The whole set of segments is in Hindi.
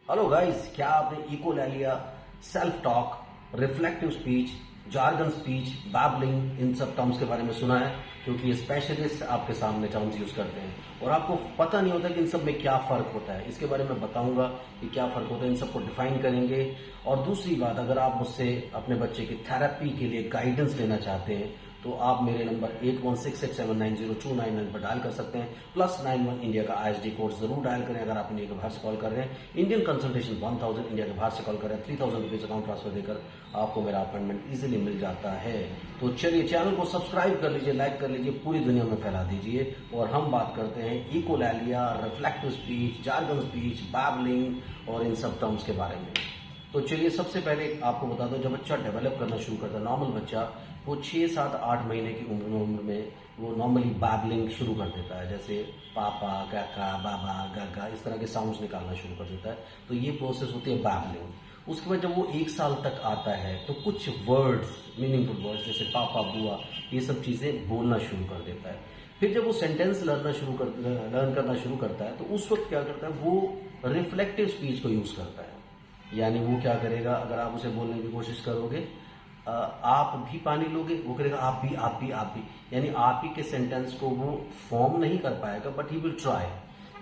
हेलो गाइस, क्या आपने echolalia, self talk, reflective speech, jargon speech, babbling इन सब टर्म्स के बारे में सुना है? क्योंकि ये स्पेशलिस्ट आपके सामने टर्म्स यूज करते हैं और आपको पता नहीं होता कि इन सब में क्या फर्क होता है। इसके बारे में बताऊंगा कि क्या फर्क होता है, इन सबको डिफाइन करेंगे। और दूसरी बात, अगर आप मुझसे अपने बच्चे की थेरेपी के लिए गाइडेंस लेना चाहते हैं तो आप मेरे नंबर 8166790299 पर डायल कर सकते हैं। +91 इंडिया का ISD कोड जरूर डायल करें। अगर आप इंडिया के बाहर से कॉल कर रहे हैं, इंडियन कंसल्टेशन 1000, इंडिया के बाहर से कॉल कर रहे हैं 3000 रुपीज अकाउंट ट्रांसफर देकर आपको मेरा अपॉइंटमेंट इजीली मिल जाता है। तो चलिए, चैनल को सब्सक्राइब कर लीजिए, लाइक कर लीजिए, पूरी दुनिया में फैला दीजिए। और हम बात करते हैं echolalia, reflective speech, jargon speech, babbling और इन सब टर्म्स के बारे में। तो चलिए, सबसे पहले आपको बता दो, जब बच्चा डेवलप करना शुरू करता है, नॉर्मल बच्चा वो 6, 7, 8 महीने की उम्र में वो नॉर्मली बैबलिंग शुरू कर देता है, जैसे पापा, काका, बाबा, गागा, इस तरह के साउंड्स निकालना शुरू कर देता है। तो ये प्रोसेस होती है बैबलिंग। उसके बाद जब वो 1 साल तक आता है तो कुछ वर्ड्स, मीनिंगफुल वर्ड्स जैसे पापा, बुआ, ये सब चीजें बोलना शुरू कर देता है। फिर जब वो सेंटेंस लर्न करना शुरू करता है तो उस वक्त क्या करता है, वो रिफ्लेक्टिव स्पीच को यूज करता है। यानी वो क्या करेगा, अगर आप उसे बोलने की कोशिश करोगे आप भी पानी लोगे, वो करेगा आप भी, आप भी, आप भी। यानी आप ही के सेंटेंस को वो फॉर्म नहीं कर पाएगा, बट ही विल ट्राई।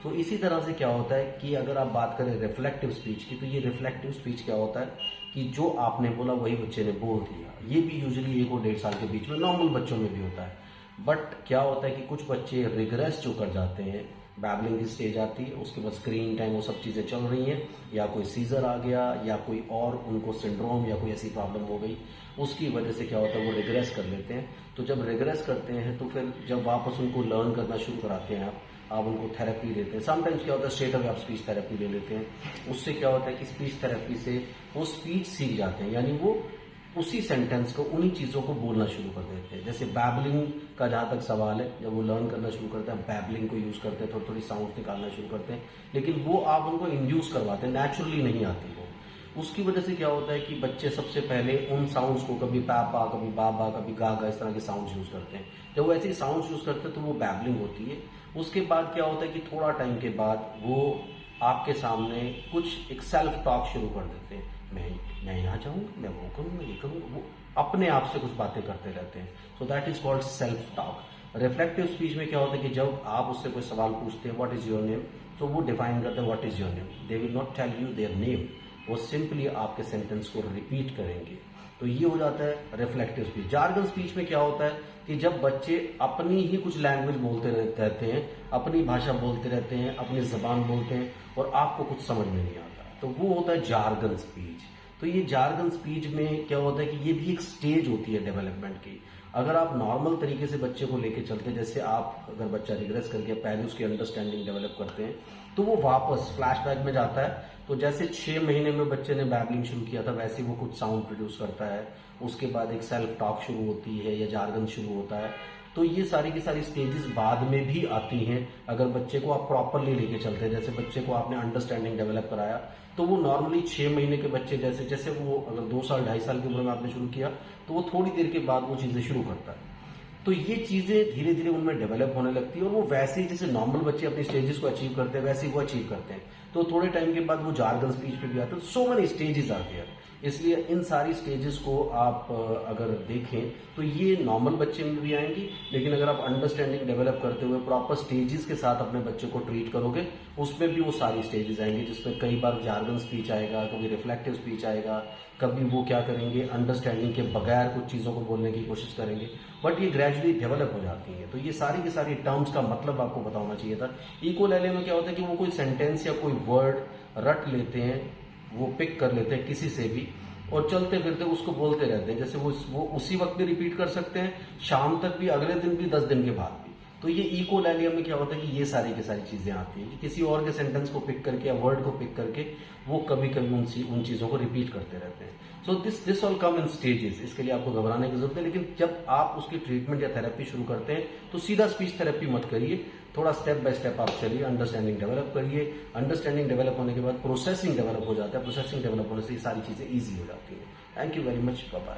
तो इसी तरह से क्या होता है कि अगर आप बात करें रिफ्लेक्टिव स्पीच की, तो ये रिफ्लेक्टिव स्पीच क्या होता है कि जो आपने बोला वही बच्चे ने बोल दिया। ये भी यूजुअली 1 और 1.5 साल के बीच में नॉर्मल बच्चों में भी होता है। बट क्या होता है कि कुछ बच्चे रिग्रेस जो कर जाते हैं, बैबलिंग की स्टेज आती है, उसके बाद स्क्रीन टाइम, वो सब चीजें चल रही हैं, या कोई सीजर आ गया या कोई और उनको सिंड्रोम या कोई ऐसी प्रॉब्लम हो गई, उसकी वजह से क्या होता है वो रिग्रेस कर लेते हैं। तो जब रिग्रेस करते हैं तो फिर जब वापस उनको लर्न करना शुरू कराते हैं आप उनको थेरेपी देते हैं। समटाइम्स क्या होता है स्ट्रेट अवे आप स्पीच थेरेपी ले लेते हैं। उससे क्या होता है कि स्पीच थेरेपी से वो स्पीच सीख जाते हैं, यानी वो उसी सेंटेंस को, उन्हीं चीजों को बोलना शुरू कर देते हैं। जैसे बैबलिंग का जहां तक सवाल है, जब वो लर्न करना शुरू करते हैं बैबलिंग को यूज करते हैं, थोड़ी थोड़ी साउंड निकालना शुरू करते हैं, लेकिन वो आप उनको इंड्यूस करवाते हैं, नेचुरली नहीं आती वो। उसकी वजह से क्या होता है कि बच्चे सबसे पहले उन साउंड्स को, कभी पापा, कभी बाबा, कभी गागा, इस तरह के साउंड्स यूज करते हैं। जब वो ऐसे साउंड्स यूज करते हैं तो वो बैबलिंग होती है। उसके बाद क्या होता है कि थोड़ा टाइम के बाद वो आपके सामने कुछ एक सेल्फ टॉक शुरू कर देते हैं। मैं यहाँ जाऊंगा, मैं वो करूंगा, ये करूंगा, वो अपने आप से कुछ बातें करते रहते हैं। So that is called self talk. Reflective speech में क्या होता है कि जब आप उससे कोई सवाल पूछते हैं, व्हाट इज योर नेम, तो वो डिफाइन करते हैं what is your name. They will not tell you their name, वो सिंपली आपके सेंटेंस को रिपीट करेंगे। तो ये हो जाता है रिफ्लेक्टिव स्पीच। जार्गन स्पीच में क्या होता है कि जब बच्चे अपनी ही कुछ लैंग्वेज बोलते रहते हैं, अपनी भाषा बोलते रहते हैं, अपनी जबान बोलते हैं और आपको कुछ समझ में नहीं आता, तो वो होता है जार्गन स्पीच। तो ये जार्गन स्पीच में क्या होता है कि ये भी एक स्टेज होती है डेवलपमेंट की। अगर आप नॉर्मल तरीके से बच्चे को लेके चलते हैं, जैसे आप अगर बच्चा रिग्रेस करके पहले उसकी अंडरस्टैंडिंग डेवलप करते हैं, तो वो वापस फ्लैशबैक में जाता है। तो जैसे 6 महीने में बच्चे ने बैबलिंग शुरू किया था, वैसे वो कुछ साउंड प्रोड्यूस करता है। उसके बाद एक सेल्फ टॉक शुरू होती है या जार्गन शुरू होता है। तो ये सारी की सारी स्टेजेस बाद में भी आती हैं अगर बच्चे को आप प्रॉपरली लेके चलते हैं। जैसे बच्चे को आपने अंडरस्टैंडिंग डेवलप कराया, तो वो नॉर्मली 6 महीने के बच्चे जैसे जैसे वो अगर 2 साल 2.5 साल की उम्र में आपने शुरू किया, तो वो थोड़ी देर के बाद वो चीजें शुरू करता है। तो ये चीजें धीरे धीरे उनमें डेवलप होने लगती है और वो वैसे ही जैसे नॉर्मल बच्चे अपने स्टेजेस को अचीव करते हैं, वैसे ही वो अचीव करते हैं। तो थोड़े टाइम के बाद वो जार्गन स्पीच पे भी आते हैं। सो मेनी स्टेजेस आते हैं, इसलिए इन सारी स्टेजेस को आप अगर देखें तो ये नॉर्मल बच्चे में भी आएंगी, लेकिन अगर आप अंडरस्टैंडिंग डेवलप करते हुए प्रॉपर स्टेजेस के साथ अपने बच्चे को ट्रीट करोगे, उसमें भी वो सारी स्टेजेस आएंगी, जिसमें कई बार जार्गन स्पीच आएगा, कभी रिफ्लेक्टिव स्पीच आएगा, कभी वो क्या करेंगे अंडरस्टैंडिंग के बगैर कुछ चीजों को बोलने की कोशिश करेंगे। बट ये ग्रेजुअली डेवलप हो जाती है। तो ये सारी की सारी टर्म्स का मतलब आपको बताना चाहिए था। इकोलैलिया में क्या होता है कि वो कोई सेंटेंस या कोई वर्ड रट लेते हैं, वो पिक कर लेते हैं किसी से भी और चलते फिरते उसको बोलते रहते हैं। जैसे वो उसी वक्त भी रिपीट कर सकते हैं, शाम तक भी, अगले दिन भी, 10 दिन के बाद भी। तो ये इकोलैलिया में क्या होता है कि ये सारी की सारी चीजें आती हैं कि किसी और के सेंटेंस को पिक करके या वर्ड को पिक करके वो कभी कभी उन चीजों को रिपीट करते रहते हैं। So this all come in stages. इसके लिए आपको घबराने की जरूरत है, लेकिन जब आप उसकी ट्रीटमेंट या थेरेपी शुरू करते हैं तो सीधा स्पीच थेरेपी मत करिए, थोड़ा स्टेप बाय स्टेप आप चलिए, अंडरस्टैंडिंग डेवलप करिए। अंडरस्टैंडिंग डेवलप होने के बाद प्रोसेसिंग डेवलप हो जाता है, प्रोसेसिंग डेवलप होने से ये सारी चीजें ईजी हो जाती है। Thank you very much, bye bye.